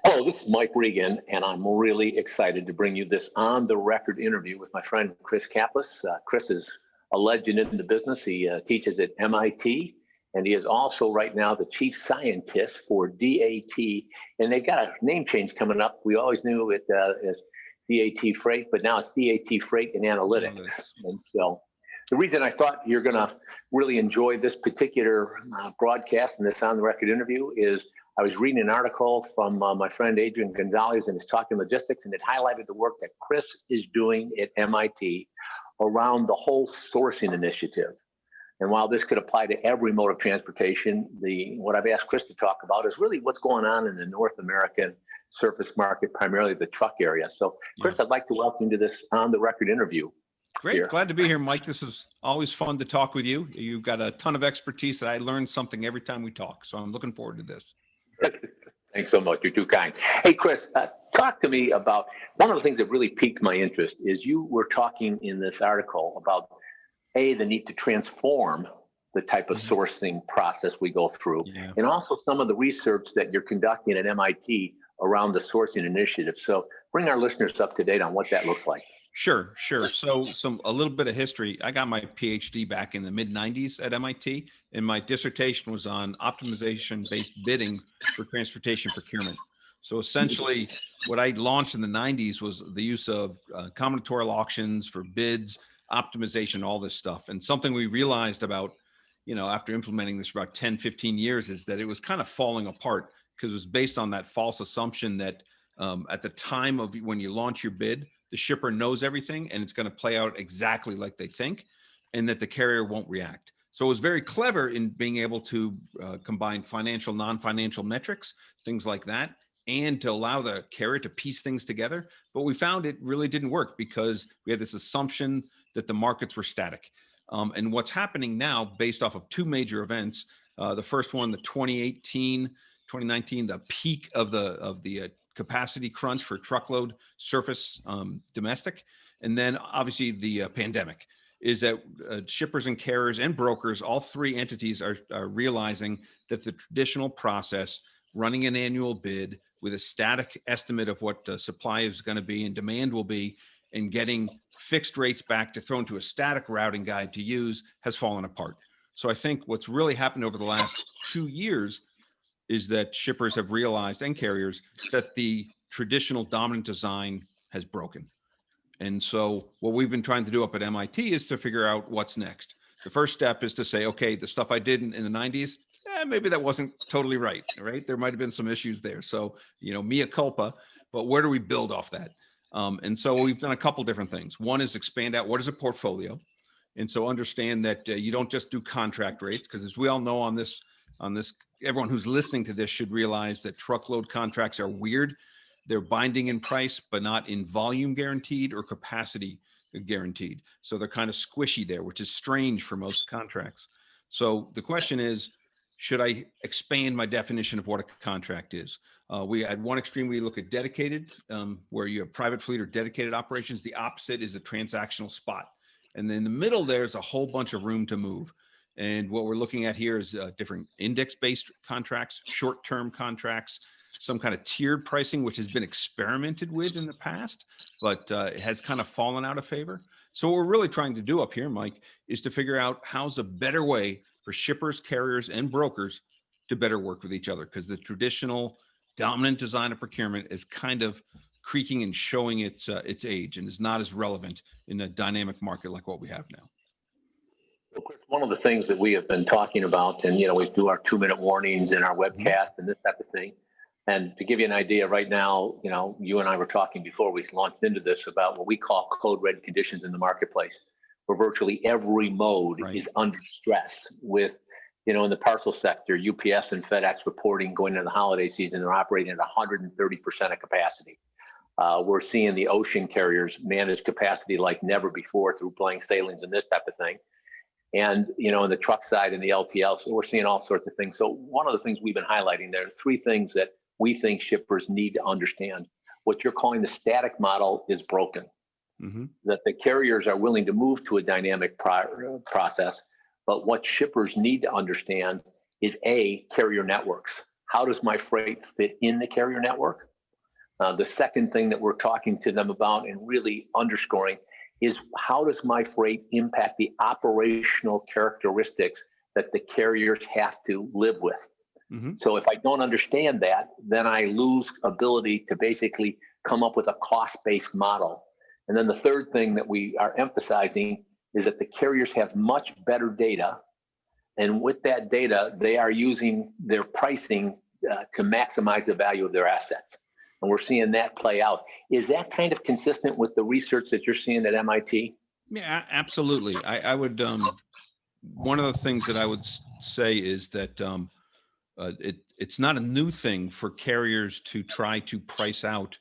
Hello, this is Mike Regan, and I'm really excited to bring you this on-the-record interview with my friend Chris Caplice. Chris is a legend in the business. He teaches at MIT, and he is also right now the chief scientist for DAT. And they got a name change coming up. We always knew it as DAT Freight, but now it's DAT Freight and Analytics. And so the reason I thought you're going to really enjoy this particular broadcast and this on-the-record interview is I was reading an article from my friend Adrian Gonzalez in his Talking Logistics, and it highlighted the work that Chris is doing at MIT around the whole sourcing initiative. And while this could apply to every mode of transportation, what I've asked Chris to talk about is really what's going on in the North American surface market, primarily the truck area. So, Chris, I'd like to welcome you to this on-the-record interview. Great. Here. Glad to be here, Mike. This is always fun to talk with you. You've got a ton of expertise that I learn something every time we talk. So I'm looking forward to this. Thanks so much. You're too kind. Hey, Chris, talk to me about one of the things that really piqued my interest is you were talking in this article about, the need to transform the type of sourcing process we go through, and also some of the research that you're conducting at MIT around the sourcing initiative. So bring our listeners up to date on what that looks like. Sure. So a little bit of history. I got my PhD back in the mid 90s at MIT, and my dissertation was on optimization-based bidding for transportation procurement. So essentially what I launched in the 90s was the use of combinatorial auctions for bids, optimization, all this stuff. And something we realized about, after implementing this for about 10, 15 years is that it was kind of falling apart because it was based on that false assumption that at the time of when you launch your bid, the shipper knows everything and it's going to play out exactly like they think, and that the carrier won't react. So it was very clever in being able to combine financial, non-financial metrics, things like that, and to allow the carrier to piece things together. But we found it really didn't work because we had this assumption that the markets were static. And what's happening now based off of two major events, the first one, the 2019, the peak of the capacity crunch for truckload surface domestic. And then obviously the pandemic is that shippers and carriers and brokers, all three entities are realizing that the traditional process, running an annual bid with a static estimate of what supply is going to be and demand will be, and getting fixed rates back to throw into a static routing guide to use, has fallen apart. So I think what's really happened over the last 2 years is that shippers have realized, and carriers, that the traditional dominant design has broken. And so what we've been trying to do up at MIT is to figure out what's next. The first step is to say, okay, the stuff I did in the 90s, maybe that wasn't totally right? There might have been some issues there. So, mea culpa, but where do we build off that? And so we've done a couple different things. One is expand out what is a portfolio. And so understand that you don't just do contract rates, because as we all know on this, everyone who's listening to this should realize that truckload contracts are weird. They're binding in price, but not in volume guaranteed or capacity guaranteed. So they're kind of squishy there, which is strange for most contracts. So the question is, should I expand my definition of what a contract is? We at one extreme, we look at dedicated, where you have private fleet or dedicated operations. The opposite is a transactional spot. And then in the middle, there's a whole bunch of room to move. And what we're looking at here is different index-based contracts, short-term contracts, some kind of tiered pricing, which has been experimented with in the past, but it has kind of fallen out of favor. So what we're really trying to do up here, Mike, is to figure out how's a better way for shippers, carriers, and brokers to better work with each other, because the traditional dominant design of procurement is kind of creaking and showing its age, and is not as relevant in a dynamic market like what we have now. One of the things that we have been talking about, and we do our 2-minute warnings in our webcast and this type of thing. And to give you an idea, right now, you and I were talking before we launched into this about what we call code red conditions in the marketplace, where virtually every mode is under stress with, in the parcel sector, UPS and FedEx reporting going into the holiday season, they're operating at 130% of capacity. We're seeing the ocean carriers manage capacity like never before through blank sailings and this type of thing. And, in the truck side and the LTL, so we're seeing all sorts of things. So one of the things we've been highlighting, there are 3 things that we think shippers need to understand. What you're calling the static model is broken. That the carriers are willing to move to a dynamic process. But what shippers need to understand is carrier networks. How does my freight fit in the carrier network? The second thing that we're talking to them about and really underscoring is how does my freight impact the operational characteristics that the carriers have to live with? Mm-hmm. So if I don't understand that, then I lose ability to basically come up with a cost-based model. And then the third thing that we are emphasizing is that the carriers have much better data. And with that data, they are using their pricing to maximize the value of their assets. And we're seeing that play out. Is that kind of consistent with the research that you're seeing at MIT? Yeah, absolutely. I would, one of the things that I would say is that it's not a new thing for carriers to try to price out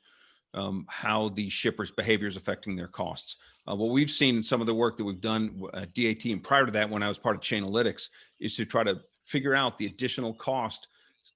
how the shipper's behavior is affecting their costs. What we've seen in some of the work that we've done at DAT, and prior to that, when I was part of Chainalytics, is to try to figure out the additional cost,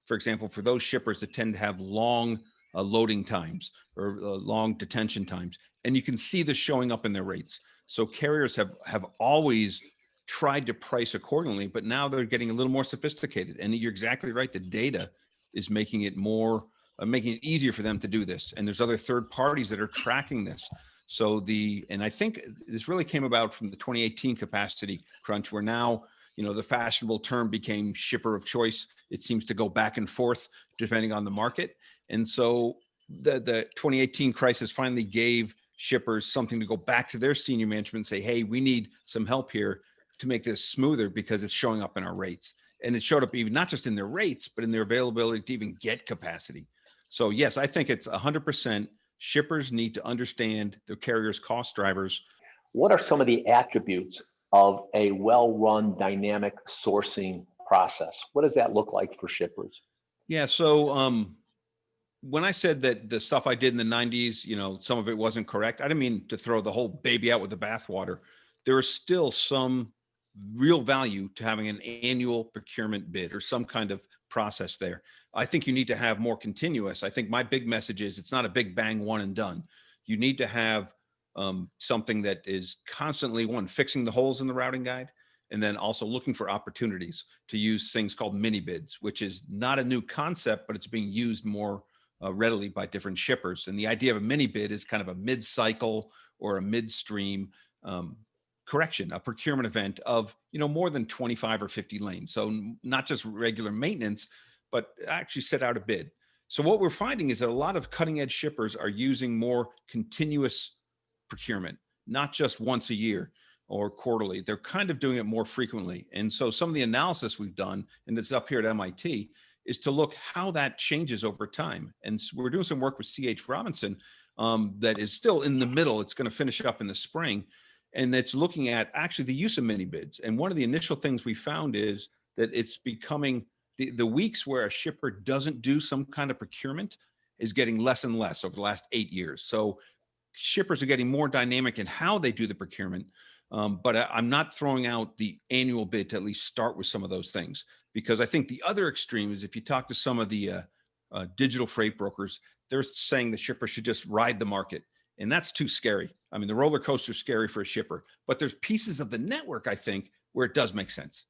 for example, for those shippers that tend to have long loading times or long detention times. And you can see this showing up in their rates. So carriers have always tried to price accordingly, but now they're getting a little more sophisticated. And you're exactly right. The data is making it more, making it easier for them to do this. And there's other third parties that are tracking this. So and I think this really came about from the 2018 capacity crunch, where now, the fashionable term became shipper of choice. It seems to go back and forth depending on the market. And so the 2018 crisis finally gave shippers something to go back to their senior management and say, hey, we need some help here to make this smoother because it's showing up in our rates. And it showed up even not just in their rates, but in their availability to even get capacity. So yes, I think it's 100%. Shippers need to understand their carriers' cost drivers. What are some of the attributes of a well-run dynamic sourcing process? What does that look like for shippers? Yeah. So when I said that the stuff I did in the 90s, some of it wasn't correct, I didn't mean to throw the whole baby out with the bathwater. There is still some real value to having an annual procurement bid or some kind of process there. I think you need to have more continuous. I think my big message is it's not a big bang one and done. You need to have something that is constantly, one, fixing the holes in the routing guide, and then also looking for opportunities to use things called mini bids, which is not a new concept, but it's being used more readily by different shippers. And the idea of a mini bid is kind of a mid-cycle or a midstream correction, a procurement event of, more than 25 or 50 lanes. So not just regular maintenance, but actually set out a bid. So what we're finding is that a lot of cutting edge shippers are using more continuous procurement, not just once a year or quarterly. They're kind of doing it more frequently. And so some of the analysis we've done, and it's up here at MIT, is to look how that changes over time. And so we're doing some work with C.H. Robinson that is still in the middle. It's going to finish up in the spring. And it's looking at actually the use of mini bids. And one of the initial things we found is that it's becoming the weeks where a shipper doesn't do some kind of procurement is getting less and less over the last 8 years. So shippers are getting more dynamic in how they do the procurement. But I'm not throwing out the annual bid to at least start with some of those things, because I think the other extreme is if you talk to some of the digital freight brokers, they're saying the shipper should just ride the market. And that's too scary. I mean, the roller coaster is scary for a shipper, but there's pieces of the network, I think, where it does make sense.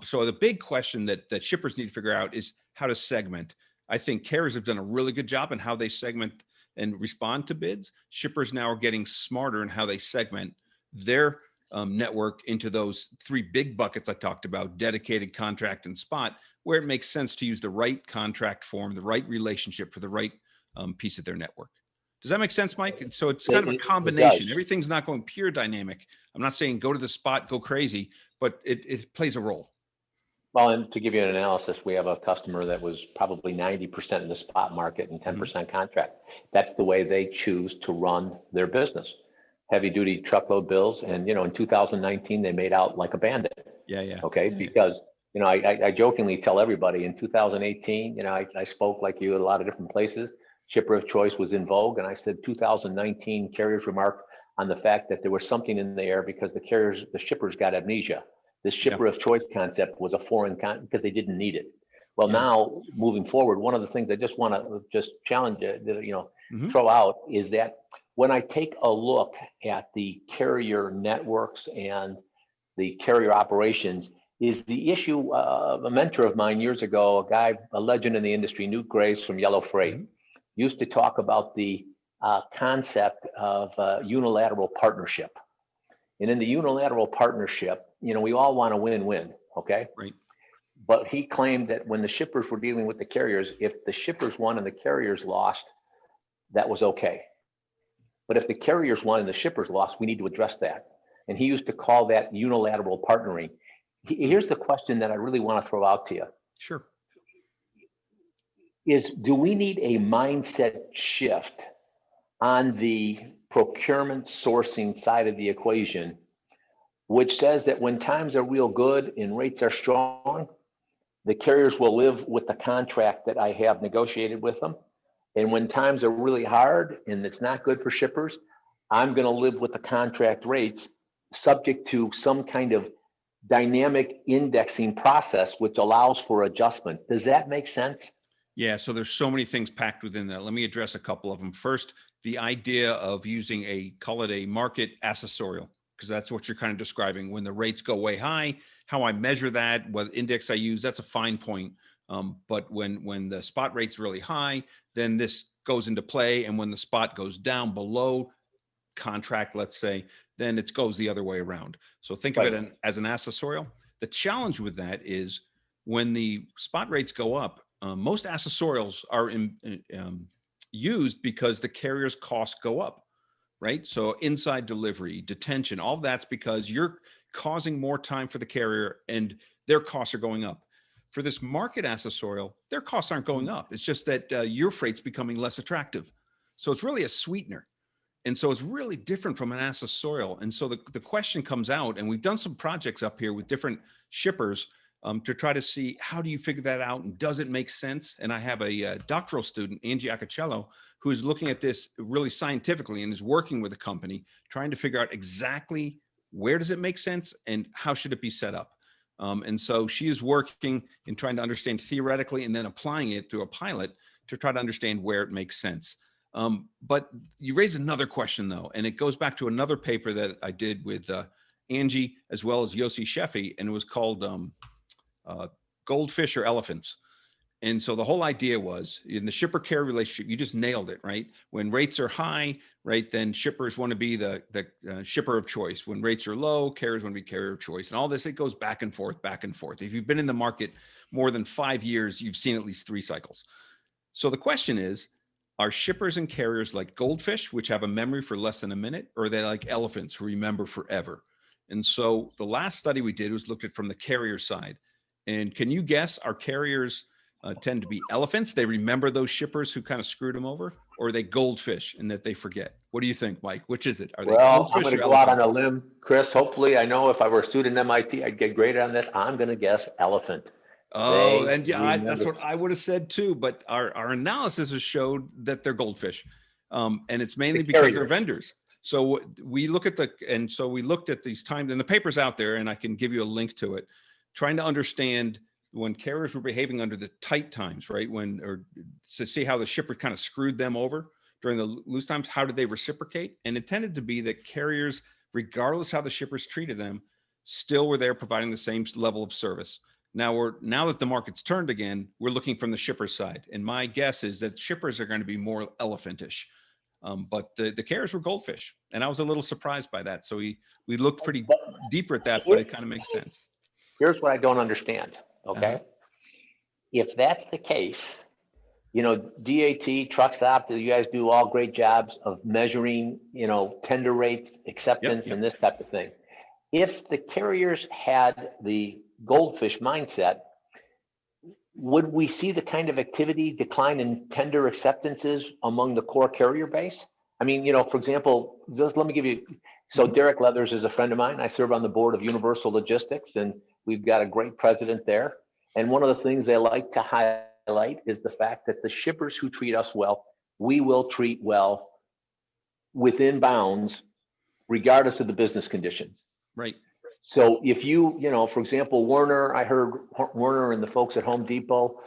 So the big question that shippers need to figure out is how to segment. I think carriers have done a really good job in how they segment and respond to bids. Shippers now are getting smarter in how they segment their network into those three big buckets I talked about: dedicated, contract, and spot, where it makes sense to use the right contract form, the right relationship for the right piece of their network. Does that make sense, Mike? And so it's kind of a combination. Everything's not going pure dynamic. I'm not saying go to the spot, go crazy, but it plays a role. Well, and to give you an analysis, we have a customer that was probably 90% in the spot market and 10% contract. That's the way they choose to run their business. Heavy duty truckload bills. And, in 2019, they made out like a bandit. Yeah. Okay. Because, I jokingly tell everybody in 2018, I spoke like you at a lot of different places. Shipper of choice was in vogue. And I said 2019 carriers remarked on the fact that there was something in the air because the shippers got amnesia. This shipper of choice concept was a foreign because they didn't need it. Well, now moving forward, one of the things I just want to challenge, throw out is that when I take a look at the carrier networks and the carrier operations, is the issue of a mentor of mine years ago, a legend in the industry, Newt Graves from Yellow Freight. used to talk about the concept of unilateral partnership. And in the unilateral partnership, we all want to win-win, okay? Right. But he claimed that when the shippers were dealing with the carriers, if the shippers won and the carriers lost, that was okay. But if the carriers won and the shippers lost, we need to address that. And he used to call that unilateral partnering. Here's the question that I really want to throw out to you. Sure. Do we need a mindset shift on the procurement sourcing side of the equation, which says that when times are real good and rates are strong, the carriers will live with the contract that I have negotiated with them. And when times are really hard and it's not good for shippers, I'm going to live with the contract rates subject to some kind of dynamic indexing process, which allows for adjustment. Does that make sense? Yeah, so there's so many things packed within that. Let me address a couple of them. First, the idea of using call it a market accessorial, because that's what you're kind of describing. When the rates go way high, how I measure that, what index I use, that's a fine point. But when the spot rate's really high, then this goes into play. And when the spot goes down below contract, let's say, then it goes the other way around. So think of it as an accessorial. The challenge with that is when the spot rates go up, most accessorials are used because the carrier's costs go up, right? So inside delivery, detention, all that's because you're causing more time for the carrier and their costs are going up. For this market accessorial, their costs aren't going up. It's just that your freight's becoming less attractive. So it's really a sweetener. And so it's really different from an accessorial. And so the question comes out, and we've done some projects up here with different shippers to try to see how do you figure that out and does it make sense? And I have a doctoral student, Angie Accacello, who's looking at this really scientifically and is working with a company trying to figure out exactly where does it make sense and how should it be set up. And so she is working and trying to understand theoretically and then applying it through a pilot to try to understand where it makes sense. But you raise another question though, and it goes back to another paper that I did with Angie as well as Yossi Sheffi, and it was called Goldfish or Elephants. And so the whole idea was in the shipper carrier relationship, you just nailed it, right? When rates are high, right, then shippers want to be the shipper of choice. When rates are low, carriers want to be carrier of choice. And all this, it goes back and forth, back and forth. If you've been in the market more than 5 years, you've seen at least 3 cycles. So the question is, are shippers and carriers like goldfish, which have a memory for less than a minute, or are they like elephants who remember forever? And so the last study we did was looked at from the carrier side. And can you guess, our carriers tend to be elephants? They remember those shippers who kind of screwed them over, or are they goldfish in that they forget? What do you think, Mike? Which is it? Are they Well, I'm goldfish going to or go out on elephants? a limb, Chris. Hopefully, I know if I were a student at MIT, I'd get graded on this. I'm going to guess elephant. Oh, and yeah, that's what I would have said too. But our analysis has showed that they're goldfish, and it's mainly because they're vendors. So we look at we looked at these times, and the paper's out there, and I can give you a link to it, trying to understand when carriers were behaving under the tight times, right? Or to see how the shipper kind of screwed them over during the loose times, how did they reciprocate? And it tended to be that carriers, regardless how the shippers treated them, still were there providing the same level of service. Now that the market's turned again, we're looking from the shipper side. And my guess is that shippers are going to be more elephantish. But the carriers were goldfish. And I was a little surprised by that. So we looked pretty deeper at that, but it kind of makes sense. Here's what I don't understand, okay? If that's the case, DAT, truck stop, you guys do all great jobs of measuring, tender rates, acceptance, and this type of thing. If the carriers had the goldfish mindset, would we see the kind of activity decline in tender acceptances among the core carrier base? I mean, for example, just let me give you, so Derek Leathers is a friend of mine. I serve on the board of Universal Logistics, and we've got a great president there. And one of the things they like to highlight is the fact that the shippers who treat us well, we will treat well within bounds, regardless of the business conditions. Right. So if for example, Werner, I heard Werner and the folks at Home Depot,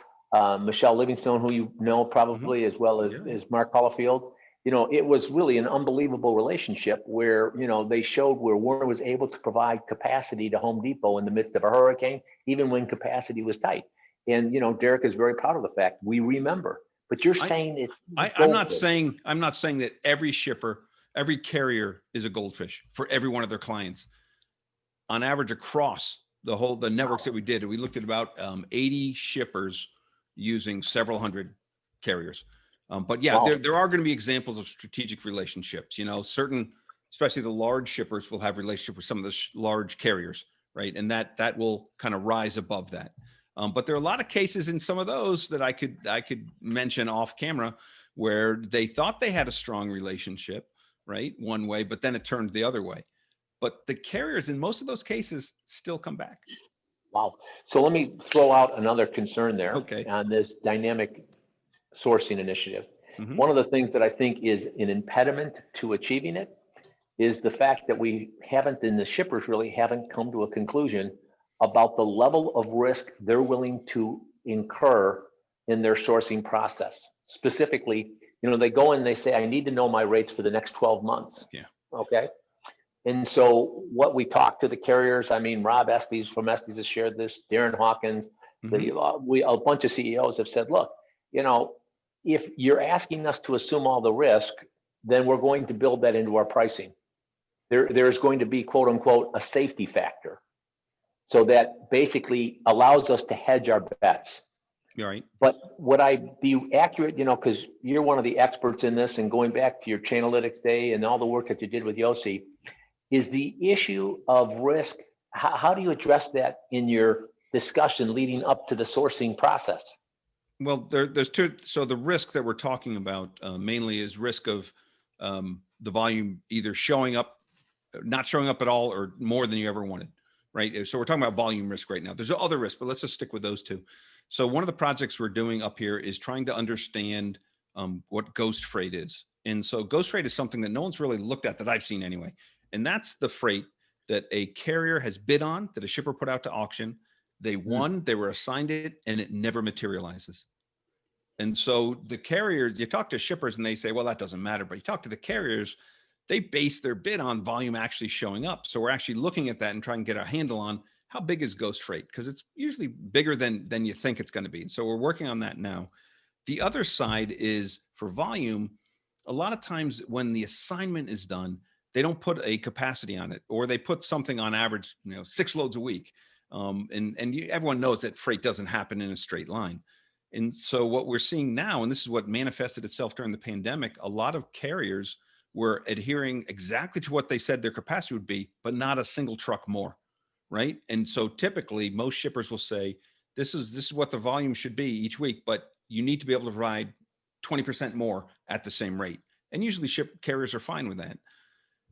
Michelle Livingstone, who you know probably, as well as Mark Hollifield, it was really an unbelievable relationship where, they showed where Werner was able to provide capacity to Home Depot in the midst of a hurricane, even when capacity was tight. And, Derek is very proud of the fact we remember. but you're I, saying it's I'm not saying that every shipper, every carrier is a goldfish for every one of their clients. On average, across the networks that we did, we looked at about 80 shippers using several hundred carriers. But yeah, Wow. there are going to be examples of strategic relationships. You know, certain, especially the large shippers, will have relationship with some of the large carriers, right? And that will kind of rise above that. But there are a lot of cases in some of those that I could mention off camera where they thought they had a strong relationship, right, one way, but then it turned the other way. But the carriers in most of those cases still come back. Wow. So let me throw out another concern there Okay. on this dynamic sourcing initiative. Mm-hmm. One of the things that I think is an impediment to achieving it is the fact that we haven't, and the shippers really haven't come to a conclusion about the level of risk they're willing to incur in their sourcing process. Specifically, they go in and they say, I need to know my rates for the next 12 months. Yeah. Okay. And so what we talk to the carriers, I mean, Rob Estes from Estes has shared this, Darren Hawkins, Mm-hmm. a bunch of CEOs have said, look, if you're asking us to assume all the risk, then we're going to build that into our pricing. There's going to be, quote unquote, a safety factor. So that basically allows us to hedge our bets. You're right. But would I be accurate, because you're one of the experts in this, and going back to your Chainalytics day and all the work that you did with Yossi, is the issue of risk, how do you address that in your discussion leading up to the sourcing process? Well, there's two. So the risk that we're talking about mainly is risk of the volume either showing up, not showing up at all, or more than you ever wanted, right? So we're talking about volume risk right now. There's other risks, but let's just stick with those two. So one of the projects we're doing up here is trying to understand what ghost freight is. And so ghost freight is something that no one's really looked at, that I've seen anyway. And that's the freight that a carrier has bid on, that a shipper put out to auction. They won, they were assigned it, and it never materializes. And so the carriers, you talk to shippers and they say, well, that doesn't matter. But you talk to the carriers, they base their bid on volume actually showing up. So we're actually looking at that and trying to get a handle on how big is ghost freight, because it's usually bigger than you think it's going to be. So we're working on that now. The other side is for volume. A lot of times when the assignment is done, they don't put a capacity on it, or they put something on average, 6 loads a week. Everyone knows that freight doesn't happen in a straight line. And so what we're seeing now, and this is what manifested itself during the pandemic, a lot of carriers were adhering exactly to what they said their capacity would be, but not a single truck more, right? And so typically most shippers will say, this is what the volume should be each week, but you need to be able to provide 20% more at the same rate. And usually carriers are fine with that.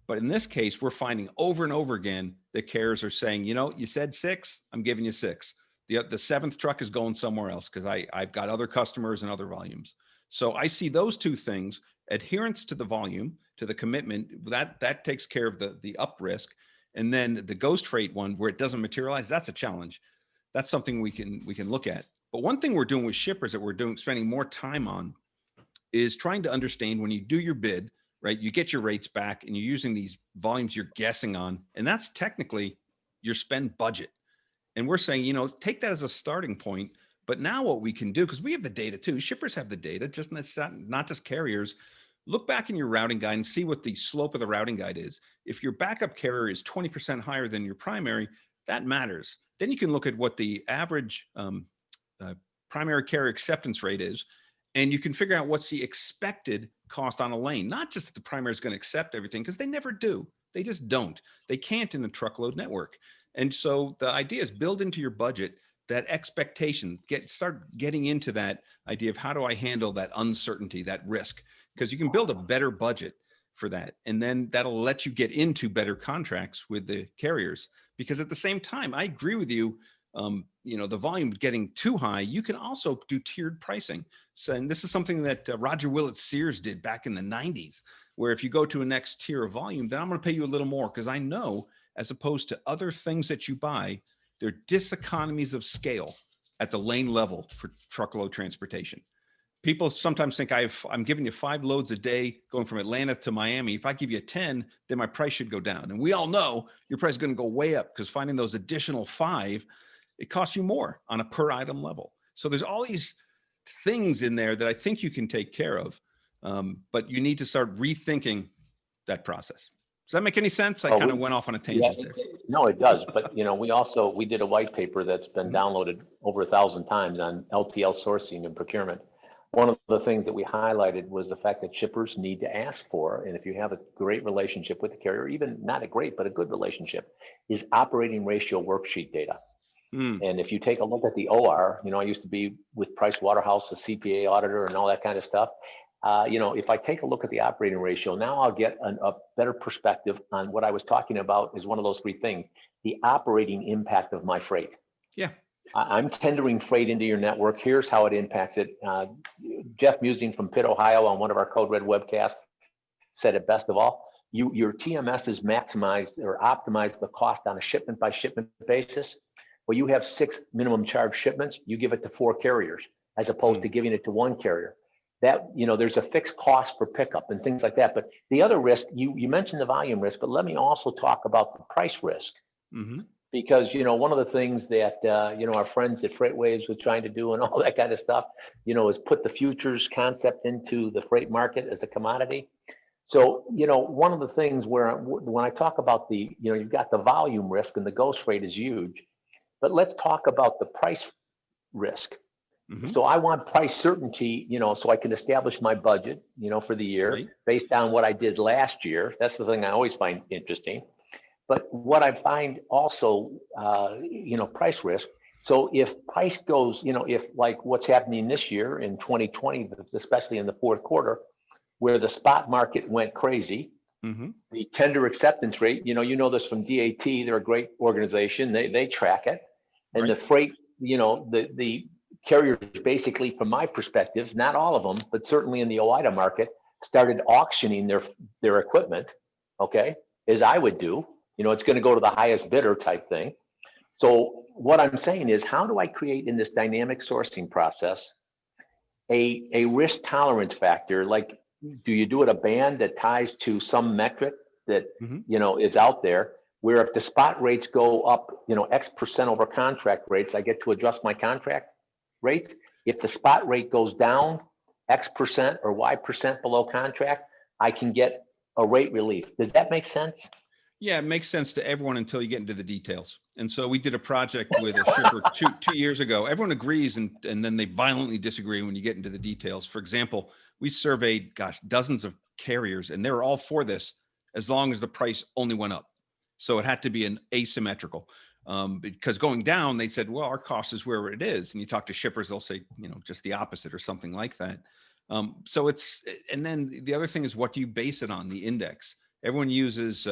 But in this case, we're finding over and over again that carriers are saying, you said 6, I'm giving you 6. The 7th truck is going somewhere else because I've got other customers and other volumes. So I see those two things: adherence to the volume, to the commitment, that takes care of the up risk. And then the ghost freight one, where it doesn't materialize, that's a challenge. That's something we can look at. But one thing we're doing with shippers that we're spending more time on is trying to understand, when you do your bid, right, you get your rates back and you're using these volumes you're guessing on, and that's technically your spend budget. And we're saying, take that as a starting point. But now what we can do, because we have the data too, shippers have the data, just not just carriers. Look back in your routing guide and see what the slope of the routing guide is. If your backup carrier is 20% higher than your primary, that matters. Then you can look at what the average primary carrier acceptance rate is, and you can figure out what's the expected cost on a lane. Not just that the primary is going to accept everything, because they never do. They just don't. They can't in a truckload network. And so the idea is build into your budget that expectation, start getting into that idea of how do I handle that uncertainty, that risk, because you can build a better budget for that. And then that'll let you get into better contracts with the carriers. Because at the same time, I agree with you, the volume getting too high, you can also do tiered pricing. So, and this is something that Roger Willett Sears did back in the 90s, where if you go to a next tier of volume, then I'm going to pay you a little more, because I know, as opposed to other things that you buy, there are diseconomies of scale at the lane level for truckload transportation. People sometimes think I'm giving you 5 loads a day going from Atlanta to Miami. If I give you 10, then my price should go down. And we all know your price is going to go way up, because finding those additional 5, it costs you more on a per item level. So there's all these things in there that I think you can take care of. But you need to start rethinking that process. Does that make any sense? I kind of went off on a tangent there. No, it does. But we did a white paper that's been downloaded over 1,000 times on LTL sourcing and procurement. One of the things that we highlighted was the fact that shippers need to ask for, and if you have a great relationship with the carrier, even not a great, but a good relationship, is operating ratio worksheet data. And if you take a look at the OR, I used to be with Price Waterhouse, a CPA auditor and all that kind of stuff. If I take a look at the operating ratio, now I'll get a better perspective on what I was talking about is one of those three things, the operating impact of my freight. Yeah. I'm tendering freight into your network. Here's how it impacts it. Jeff Musing from Pitt, Ohio, on one of our Code Red webcasts said it best of all. Your TMS is maximized or optimized the cost on a shipment by shipment basis. Well, you have 6 minimum charge shipments. You give it to 4 carriers as opposed to giving it to 1 carrier. That, there's a fixed cost for pickup and things like that. But the other risk, you mentioned the volume risk, but let me also talk about the price risk. Because, one of the things that, our friends at FreightWaves were trying to do and all that kind of stuff, is put the futures concept into the freight market as a commodity. So, one of the things where when I talk about you've got the volume risk and the ghost freight is huge, but let's talk about the price risk. So I want price certainty, so I can establish my budget, for the year based on what I did last year. That's the thing I always find interesting. But what I find also, price risk. So if price goes, if like what's happening this year in 2020, especially in the fourth quarter, where the spot market went crazy, the tender acceptance rate, you know this from DAT, they're a great organization. They track it. And the freight, the carriers basically, from my perspective, not all of them, but certainly in the OIDA market, started auctioning their equipment, okay, as I would do. It's going to go to the highest bidder type thing. So what I'm saying is, how do I create in this dynamic sourcing process a risk tolerance factor? Like, do you do it a band that ties to some metric that, is out there, where if the spot rates go up, X% over contract rates, I get to adjust my contract rates. If the spot rate goes down X% or Y% below contract, I can get a rate relief. Does that make sense? Yeah, it makes sense to everyone until you get into the details. And so we did a project with a shipper two years ago. Everyone agrees, and then they violently disagree when you get into the details. For example, we surveyed, dozens of carriers, and they were all for this as long as the price only went up. So it had to be an asymmetrical. Because going down, they said, well, our cost is where it is. And you talk to shippers, they'll say, just the opposite or something like that. So and then the other thing is, what do you base it on? The index. Everyone uses,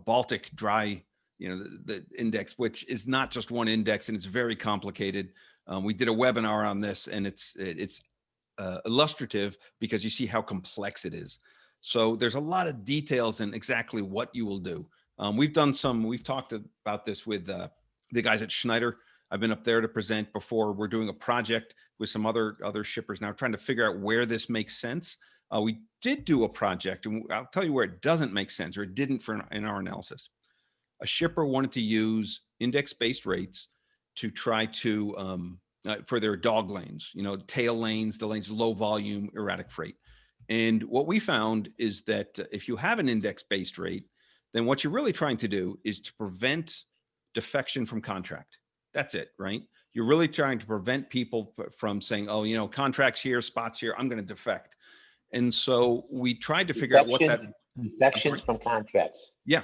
Baltic dry, the index, which is not just one index, and it's very complicated. We did a webinar on this, and it's illustrative because you see how complex it is. So there's a lot of details in exactly what you will do. We've talked about this with the guys at Schneider. I've been up there to present before. We're doing a project with some other shippers now, trying to figure out where this makes sense. We did do a project, and I'll tell you where it doesn't make sense, or it didn't in our analysis. A shipper wanted to use index-based rates to try to, for their dog lanes, tail lanes, the lanes, low volume, erratic freight. And what we found is that if you have an index-based rate, then what you're really trying to do is to prevent defection from contract. That's it, right? You're really trying to prevent people from saying, oh, contracts here, spots here, I'm going to defect. And so we tried to figure out what that defections from contracts. Yeah.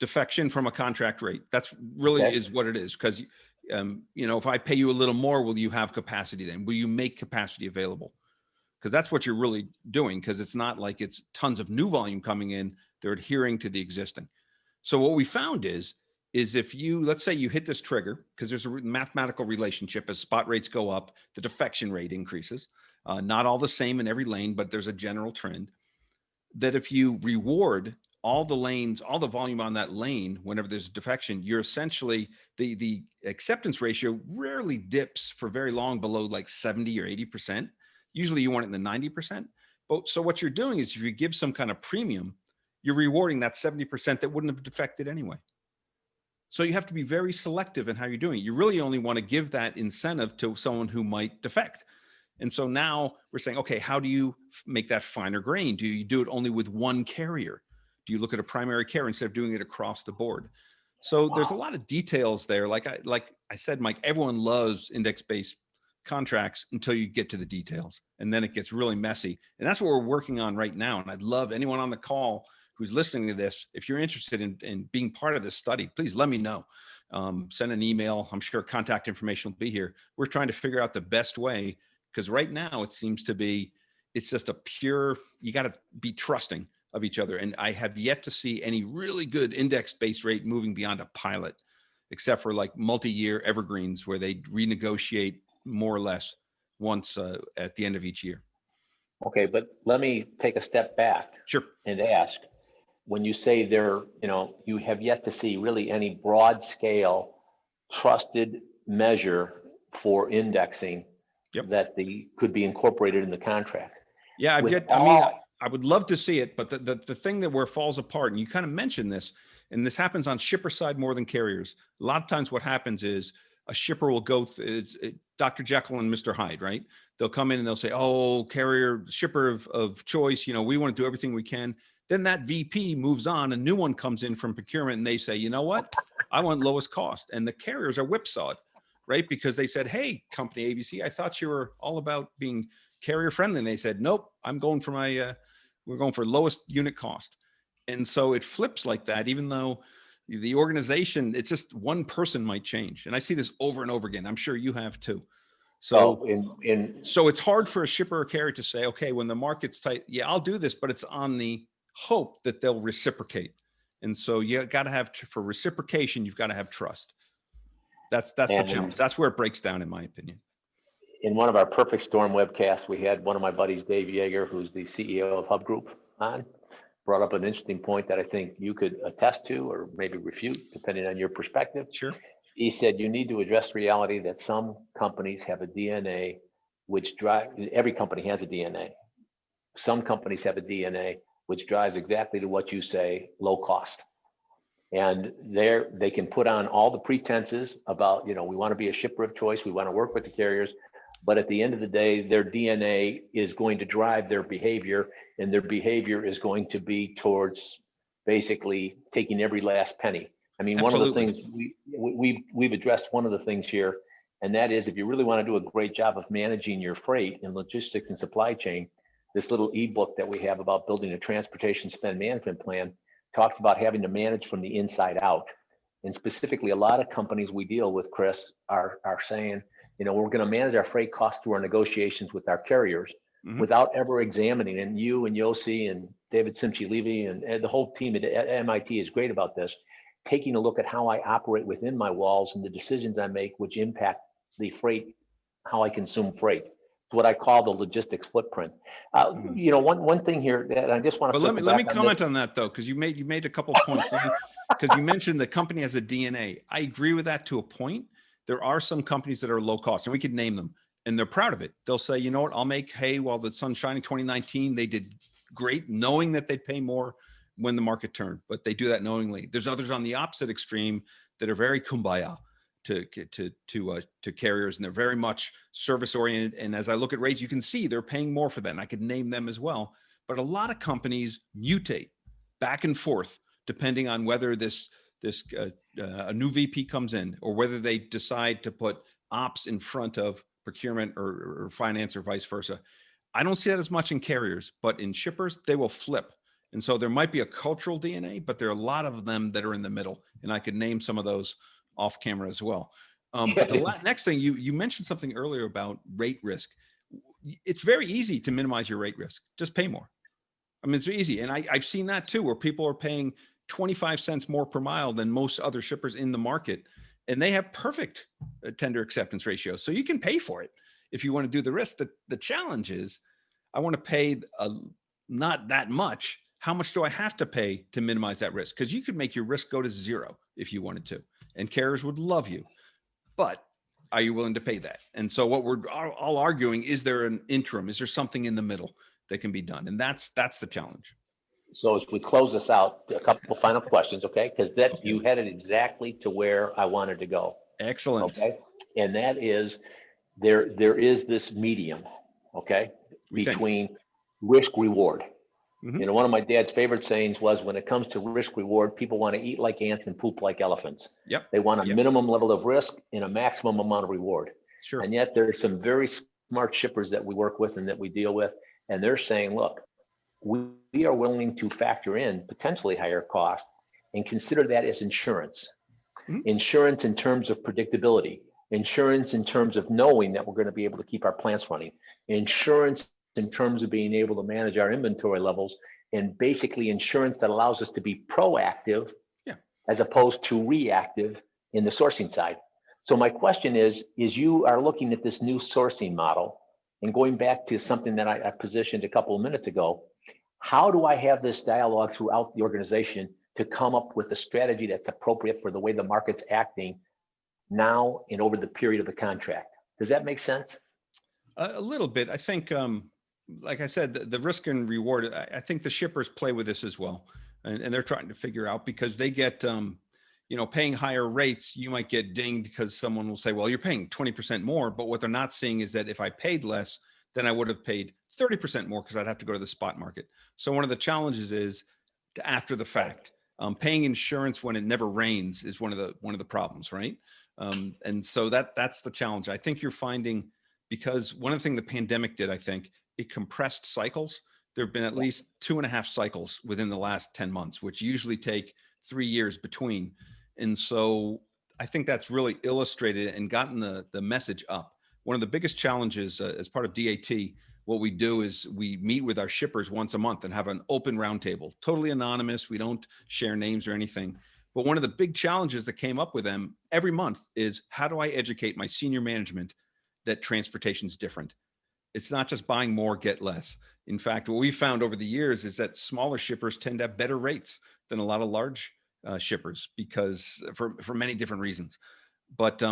Defection from a contract rate. That's really is what it is. Because, if I pay you a little more, will you have capacity then? Will you make capacity available? Because that's what you're really doing, because it's not like it's tons of new volume coming in. They're adhering to the existing. So what we found is if let's say you hit this trigger, because there's a mathematical relationship. As spot rates go up, the defection rate increases. Not all the same in every lane, but there's a general trend that if you reward all the lanes, all the volume on that lane, whenever there's defection, you're essentially, the acceptance ratio rarely dips for very long below like 70 or 80%. Usually you want it in the 90%. But so what you're doing is, if you give some kind of premium, you're rewarding that 70% that wouldn't have defected anyway. So you have to be very selective in how you're doing it. You really only want to give that incentive to someone who might defect. And so now we're saying, okay, how do you make that finer grain? Do you do it only with one carrier? Do you look at a primary carrier instead of doing it across the board? So there's a lot of details there. Like I said, Mike, everyone loves index-based contracts until you get to the details, and then it gets really messy. And that's what we're working on right now. And I'd love anyone on the call who's listening to this, if you're interested in being part of this study, please let me know. Send an email. I'm sure contact information will be here. We're trying to figure out the best way, because right now it seems to be, it's just a pure, you got to be trusting of each other. And I have yet to see any really good index-based rate moving beyond a pilot, except for like multi-year evergreens where they renegotiate more or less once at the end of each year. Okay, but let me take a step back. Sure. And ask, when you say there, you have yet to see really any broad scale trusted measure for indexing that could be incorporated in the contract. Yeah, I would love to see it, but the thing that where it falls apart, and you kind of mentioned this, and this happens on shipper side more than carriers. A lot of times what happens is a shipper will go, Dr. Jekyll and Mr. Hyde, right? They'll come in and they'll say, oh, carrier, shipper of choice, we want to do everything we can. Then that VP moves on, a new one comes in from procurement and they say, you know what? I want lowest cost. And the carriers are whipsawed, right? Because they said, hey, company ABC, I thought you were all about being carrier friendly. And they said, nope, I'm going for we're going for lowest unit cost. And so it flips like that, even though the organization, it's just one person might change. And I see this over and over again. I'm sure you have too. So, so it's hard for a shipper or carrier to say, okay, when the market's tight, yeah, I'll do this, but it's on the hope that they'll reciprocate. And so you got to have, for reciprocation, you've got to have trust. That's the challenge. That's where it breaks down, in my opinion. In one of our Perfect Storm webcasts, we had one of my buddies, Dave Yeager, who's the CEO of Hub Group, on, brought up an interesting point that I think you could attest to or maybe refute, depending on your perspective. Sure. He said, you need to address reality that some companies have a DNA which every company has a DNA. Some companies have a DNA which drives exactly to what you say, low cost. And they can put on all the pretenses about, we want to be a shipper of choice, we want to work with the carriers, but at the end of the day, their DNA is going to drive their behavior, and their behavior is going to be towards basically taking every last penny. I mean, Absolutely. One of the things we've addressed one of the things here, and that is, if you really want to do a great job of managing your freight and logistics and supply chain, this little ebook that we have about building a transportation spend management plan talks about having to manage from the inside out. And specifically, a lot of companies we deal with, Chris, are saying, we're going to manage our freight costs through our negotiations with our carriers without ever examining. And you and Yossi and David Simchi-Levy and the whole team at MIT is great about this, taking a look at how I operate within my walls and the decisions I make, which impact the freight, how I consume freight. What I call the logistics footprint. One thing here that I just want to. But let me comment on that though, because you made a couple of points. Because you mentioned the company has a DNA. I agree with that to a point. There are some companies that are low cost, and we could name them, and they're proud of it. They'll say, you know what, I'll make hay while the sun's shining. 2019, they did great, knowing that they'd pay more when the market turned, but they do that knowingly. There's others on the opposite extreme that are very kumbaya to carriers, and they're very much service oriented. And as I look at rates, you can see they're paying more for that, and I could name them as well. But a lot of companies mutate back and forth depending on whether a new VP comes in, or whether they decide to put ops in front of procurement or finance, or vice versa. I don't see that as much in carriers, but in shippers, they will flip. And so there might be a cultural DNA, but there are a lot of them that are in the middle, and I could name some of those off camera as well. But the next thing, you mentioned something earlier about rate risk. It's very easy to minimize your rate risk. Just pay more. I mean, it's easy. And I've seen that too, where people are paying 25 cents more per mile than most other shippers in the market, and they have perfect tender acceptance ratios. So you can pay for it if you want to do the risk. The challenge is, I want to pay not that much. How much do I have to pay to minimize that risk? Because you could make your risk go to zero if you wanted to, and carriers would love you. But are you willing to pay that? And so what we're all arguing, is there an interim? Is there something in the middle that can be done? And that's the challenge. So as we close this out, a couple final questions, okay? Because that you headed exactly to where I wanted to go. Excellent. Okay, and that is there is this medium, okay, We think. between risk reward. Mhm. You know, one of my dad's favorite sayings was, when it comes to risk reward, people want to eat like ants and poop like elephants. Yep. They want a Yep. minimum level of risk and a maximum amount of reward. Sure. And yet there's some very smart shippers that we work with and that we deal with, and they're saying, look, we are willing to factor in potentially higher cost and consider that as insurance. Mhm. Insurance in terms of predictability, insurance in terms of knowing that we're going to be able to keep our plants running, insurance in terms of being able to manage our inventory levels, and basically insurance that allows us to be proactive Yeah. as opposed to reactive in the sourcing side. So my question is you are looking at this new sourcing model, and going back to something that I positioned a couple of minutes ago, how do I have this dialogue throughout the organization to come up with a strategy that's appropriate for the way the market's acting now and over the period of the contract? Does that make sense? A little bit. I think, like I said, the risk and reward, I think the shippers play with this as well. And they're trying to figure out, because they get, paying higher rates, you might get dinged because someone will say, well, you're paying 20% more. But what they're not seeing is that if I paid less, then I would have paid 30% more because I'd have to go to the spot market. So one of the challenges is after the fact. Paying insurance when it never rains is one of the problems, right? And so that's the challenge. I think you're finding, because one of the things the pandemic did, I think, it compressed cycles. There have been at least 2.5 cycles within the last 10 months, which usually take 3 years between. And so I think that's really illustrated and gotten the message up. One of the biggest challenges as part of DAT, what we do is we meet with our shippers once a month and have an open roundtable, totally anonymous. We don't share names or anything. But one of the big challenges that came up with them every month is, how do I educate my senior management that transportation is different? It's not just buying more, get less. In fact, what we found over the years is that smaller shippers tend to have better rates than a lot of large shippers, because for many different reasons. But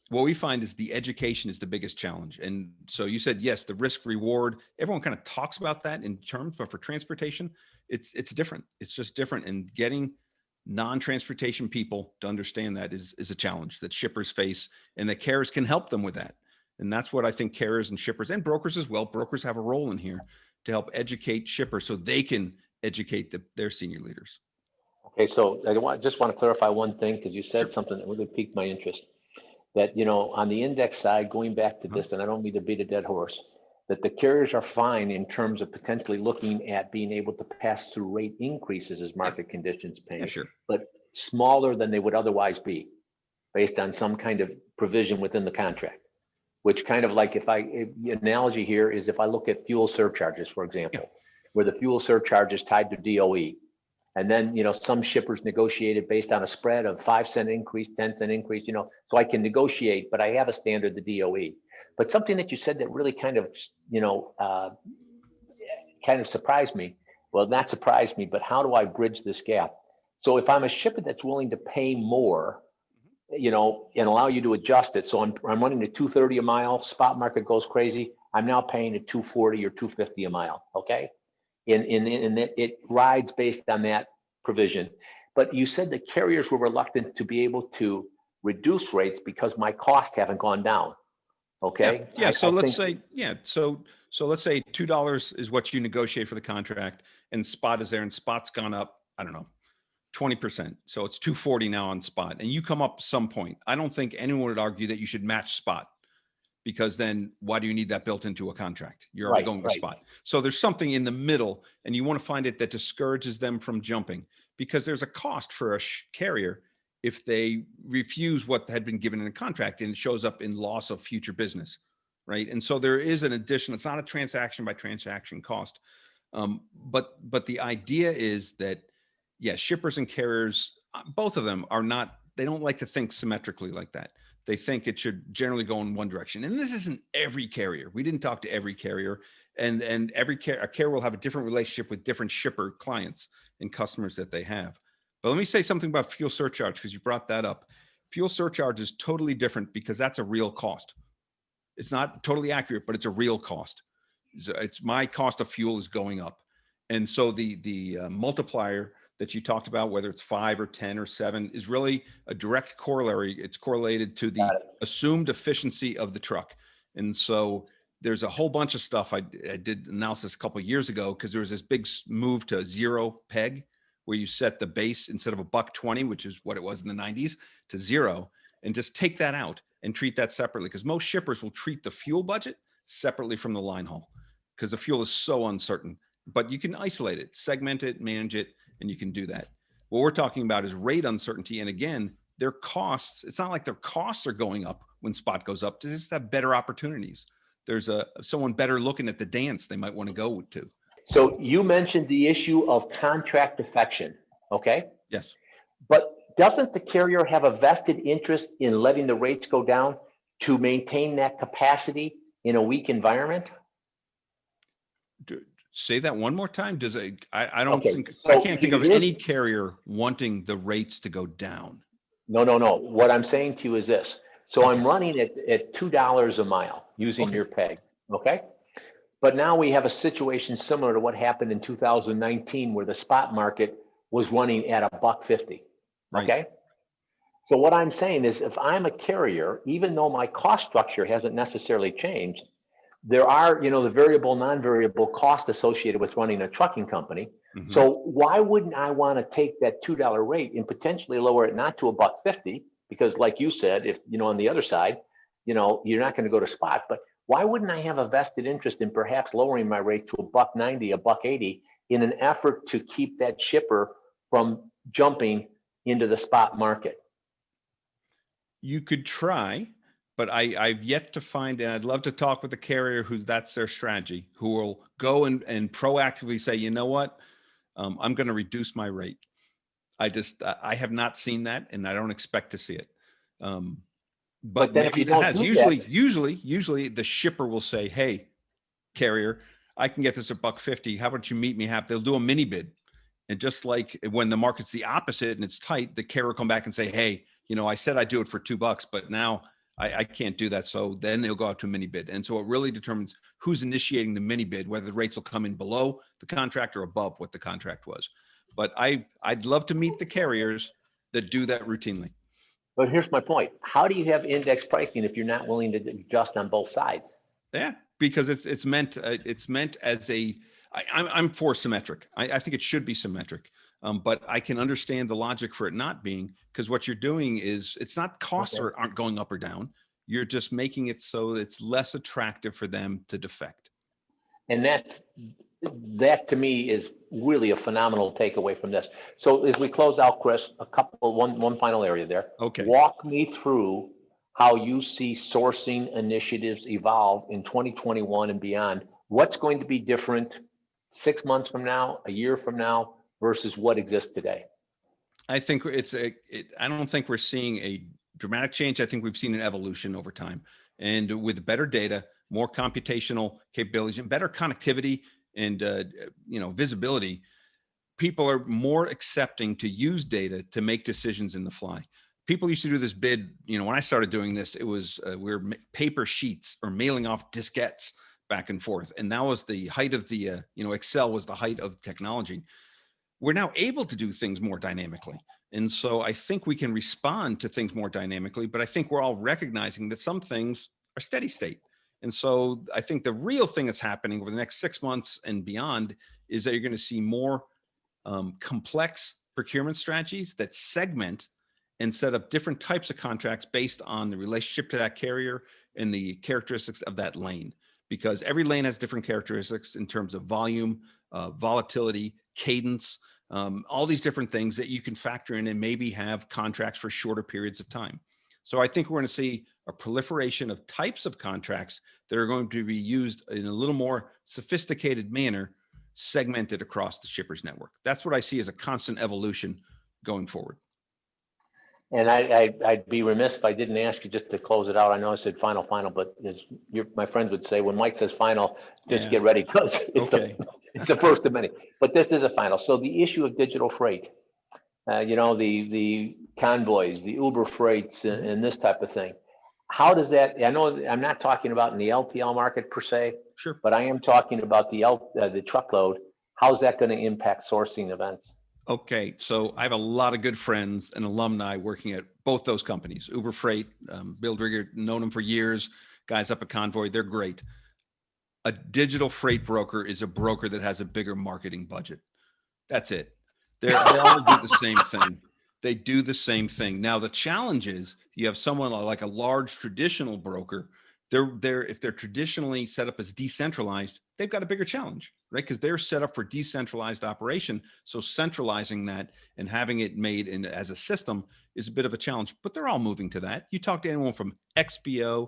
what we find is the education is the biggest challenge. And so you said, yes, the risk reward, everyone kind of talks about that in terms, but for transportation, it's different. It's just different. And getting non-transportation people to understand that is a challenge that shippers face, and that carriers can help them with that. And that's what I think carriers and shippers and brokers as well. Brokers have a role in here to help educate shippers so they can educate their senior leaders. Okay, so I just want to clarify one thing, because you said Sure. something that really piqued my interest. That, on the index side, going back to Uh-huh. this, and I don't mean to beat a dead horse, that the carriers are fine in terms of potentially looking at being able to pass through rate increases as market conditions Yeah, change, sure. but smaller than they would otherwise be based on some kind of provision within the contract. Which kind of like, the analogy here is, if I look at fuel surcharges, for example, where the fuel surcharge is tied to DOE. And then, some shippers negotiated based on a spread of 5-cent increase, 10-cent increase, so I can negotiate, but I have a standard, the DOE. But something that you said that really kind of, surprised me. Well, not surprised me, but how do I bridge this gap? So if I'm a shipper that's willing to pay more, and allow you to adjust it. So I'm running to 230 a mile, spot market goes crazy. I'm now paying at 240 or 250 a mile. Okay. And it rides based on that provision. But you said the carriers were reluctant to be able to reduce rates because my costs haven't gone down. Okay. Yeah. So let's think, say, so let's say $2 is what you negotiate for the contract, and spot is there, and spot's gone up, I don't know, 20%. So it's 240 now on spot, and you come up some point. I don't think anyone would argue that you should match spot, because then why do you need that built into a contract? You're already going to spot. So there's something in the middle, and you want to find it that discourages them from jumping, because there's a cost for a carrier if they refuse what had been given in a contract, and it shows up in loss of future business, right? And so there is an additional, it's not a transaction by transaction cost. But the idea is that, shippers and carriers, both of them they don't like to think symmetrically like that. They think it should generally go in one direction. And this isn't every carrier. We didn't talk to every carrier, and a carrier will have a different relationship with different shipper clients and customers that they have. But let me say something about fuel surcharge, because you brought that up. Fuel surcharge is totally different, because that's a real cost. It's not totally accurate, but it's a real cost. It's my cost of fuel is going up. And so the multiplier that you talked about, whether it's 5 or 10 or 7, is really a direct corollary. It's correlated to the assumed efficiency of the truck. And so there's a whole bunch of stuff. I did analysis a couple of years ago because there was this big move to zero peg, where you set the base instead of $1.20, which is what it was in the 90s, to 0, and just take that out and treat that separately. Because most shippers will treat the fuel budget separately from the line haul because the fuel is so uncertain. But you can isolate it, segment it, manage it, and you can do that. What we're talking about is rate uncertainty. And again, their costs, it's not like their costs are going up when spot goes up. They just have better opportunities. There's someone better looking at the dance they might want to go to. So you mentioned the issue of contract defection, okay? Yes. But doesn't the carrier have a vested interest in letting the rates go down to maintain that capacity in a weak environment? Say that one more time. I don't Okay, think, so I can't think of any carrier wanting the rates to go down. No. What I'm saying to you is this. So Okay. I'm running at $2 a mile using your peg, okay? But now we have a situation similar to what happened in 2019 where the spot market was running at $1.50, Right. okay? So what I'm saying is if I'm a carrier, even though my cost structure hasn't necessarily changed, there are, the variable, non-variable cost associated with running a trucking company. Mhm. So why wouldn't I want to take that $2 rate and potentially lower it not to $1.50? Because like you said, if, on the other side, you're not going to go to spot, but why wouldn't I have a vested interest in perhaps lowering my rate to $1.90, $1.80 in an effort to keep that shipper from jumping into the spot market? You could try, but I've yet to find, and I'd love to talk with a carrier that's their strategy, who will go and proactively say, you know what, I'm going to reduce my rate. I have not seen that, and I don't expect to see it. But then if maybe you that don't has. do Usually the shipper will say, hey, carrier, I can get this at $1.50. How about you meet me half? They'll do a mini bid. And just like when the market's the opposite and it's tight, the carrier will come back and say, hey, I said I'd do it for $2, but now I can't do that. So then they'll go out to a mini bid. And so it really determines who's initiating the mini bid, whether the rates will come in below the contract or above what the contract was. But I'd love to meet the carriers that do that routinely. But here's my point. How do you have index pricing if you're not willing to adjust on both sides? Yeah, because it's meant as I'm for symmetric. I think it should be symmetric. But I can understand the logic for it not being, because what you're doing is it's not costs aren't going up or down. You're just making it so it's less attractive for them to defect. And that to me is really a phenomenal takeaway from this. So as we close out, Chris, one final area there. Okay. Walk me through how you see sourcing initiatives evolve in 2021 and beyond. What's going to be different 6 months from now, a year from now, versus what exists today? I think I don't think we're seeing a dramatic change. I think we've seen an evolution over time, and with better data, more computational capabilities, and better connectivity and visibility, people are more accepting to use data to make decisions in the fly. People used to do this bid. When I started doing this, it was we were paper sheets or mailing off diskettes back and forth, and that was the height of the Excel was the height of technology. We're now able to do things more dynamically. And so I think we can respond to things more dynamically, but I think we're all recognizing that some things are steady state. And so I think the real thing that's happening over the next 6 months and beyond is that you're going to see more complex procurement strategies that segment and set up different types of contracts based on the relationship to that carrier and the characteristics of that lane. Because every lane has different characteristics in terms of volume, volatility, cadence, all these different things that you can factor in and maybe have contracts for shorter periods of time. So I think we're going to see a proliferation of types of contracts that are going to be used in a little more sophisticated manner, segmented across the shippers network. That's what I see as a constant evolution going forward. And I'd be remiss if I didn't ask you just to close it out. I know I said final, but as my friends would say, when Mike says final, just get ready because it's the first of many. But this is a final. So the issue of digital freight, the convoys, the Uber freights, and this type of thing. How does that? I know I'm not talking about in the LTL market per se, sure, but I am talking about the truckload. how's that going to impact sourcing events? Okay, so I have a lot of good friends and alumni working at both those companies. Uber Freight, Bill Drigger, known him for years. Guys up at Convoy, they're great. A digital freight broker is a broker that has a bigger marketing budget. That's it. They all do the same thing. They do the same thing. Now the challenge is you have someone like a large traditional broker. If they're traditionally set up as decentralized, they've got a bigger challenge, right? Because they're set up for decentralized operation. So centralizing that and having it made in as a system is a bit of a challenge. But they're all moving to that. You talk to anyone from XPO,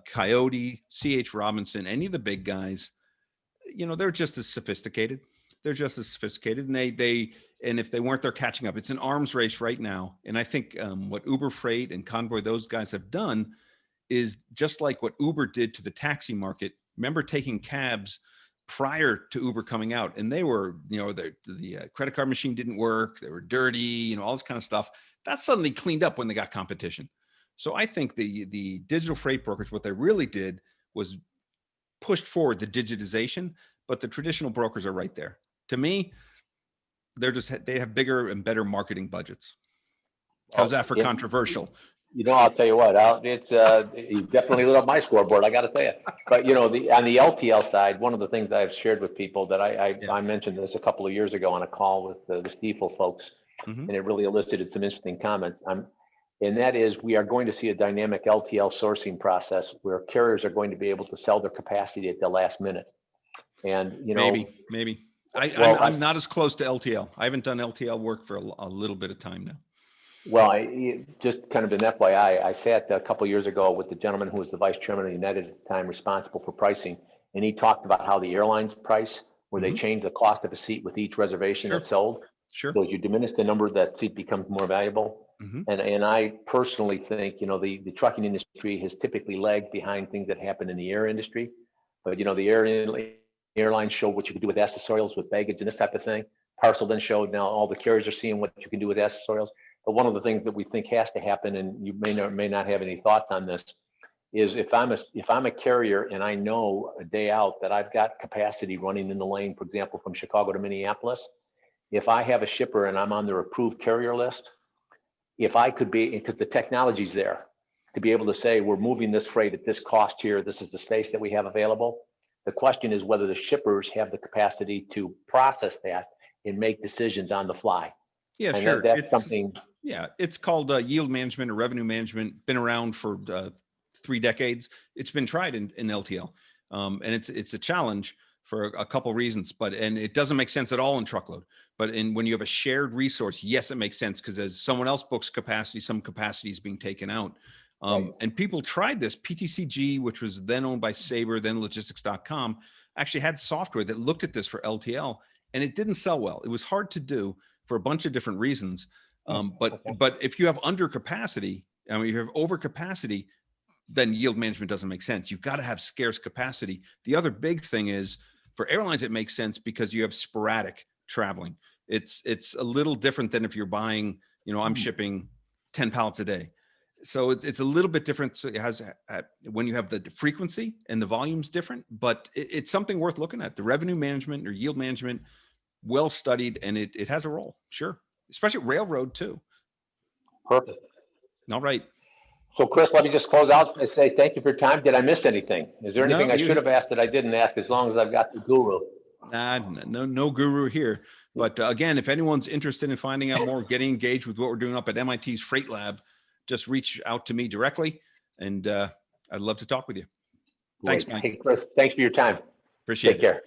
Coyote, CH Robinson, any of the big guys, they're just as sophisticated. They're just as sophisticated, and and if they weren't, they're catching up. It's an arms race right now. And I think what Uber Freight and Convoy, those guys have done is just like what Uber did to the taxi market. Remember taking cabs prior to Uber coming out, and they were, the credit card machine didn't work. They were dirty, all this kind of stuff. That suddenly cleaned up when they got competition. So I think the digital freight brokers, what they really did was pushed forward the digitization, but the traditional brokers are right there. To me, they have bigger and better marketing budgets. How's that for controversial? I'll tell you what, you definitely lit up my scoreboard, I got to tell you. But, on the LTL side, one of the things I've shared with people that I mentioned this a couple of years ago on a call with the Stiefel folks, and it really elicited some interesting comments. And that is, we are going to see a dynamic LTL sourcing process where carriers are going to be able to sell their capacity at the last minute. And, maybe. I'm not as close to LTL. I haven't done LTL work for a little bit of time now. Well, just kind of an FYI, I sat a couple of years ago with the gentleman who was the vice chairman of United at the time, responsible for pricing, and he talked about how the airlines price, where they change the cost of a seat with each reservation that's sold. Sure. So as you diminish the number, that seat becomes more valuable. And I personally think, the trucking industry has typically lagged behind things that happen in the air industry. But, the airlines showed what you can do with accessorials, with baggage and this type of thing. Parcel then showed, now all the carriers are seeing what you can do with accessorials. But one of the things that we think has to happen, and you may or may not have any thoughts on this, is if I'm a carrier and I know a day out that I've got capacity running in the lane, for example, from Chicago to Minneapolis, if I have a shipper and I'm on their approved carrier list, if I could be, because the technology's there, to be able to say, we're moving this freight at this cost here, this is the space that we have available. The question is whether the shippers have the capacity to process that and make decisions on the fly. Yeah, and sure. That's something. Yeah, it's called yield management or revenue management. Been around for 3 decades. It's been tried in LTL, and it's a challenge for a couple reasons. And it doesn't make sense at all in truckload. But when you have a shared resource, yes, it makes sense, because as someone else books capacity, some capacity is being taken out. Right. And people tried this. PTCG, which was then owned by Sabre, then Logistics.com, actually had software that looked at this for LTL, and it didn't sell well. It was hard to do for a bunch of different reasons. But if you have under capacity, if you have over capacity, then yield management doesn't make sense. You've got to have scarce capacity. The other big thing is for airlines, it makes sense because you have sporadic traveling. It's a little different than if you're buying, I'm shipping 10 pallets a day. So it's a little bit different. So it has, when you have the frequency and the volume's different, but it's something worth looking at. The revenue management or yield management, well studied, and it has a role, sure. Especially railroad too. Perfect. All right. So Chris, let me just close out and say thank you for your time. Did I miss anything? Is there anything I should have asked that I didn't ask, as long as I've got the guru? No guru here. But again, if anyone's interested in finding out more, getting engaged with what we're doing up at MIT's Freight Lab, just reach out to me directly, and I'd love to talk with you. Thanks, Mike. Hey, Chris, thanks for your time. Appreciate it. Take care.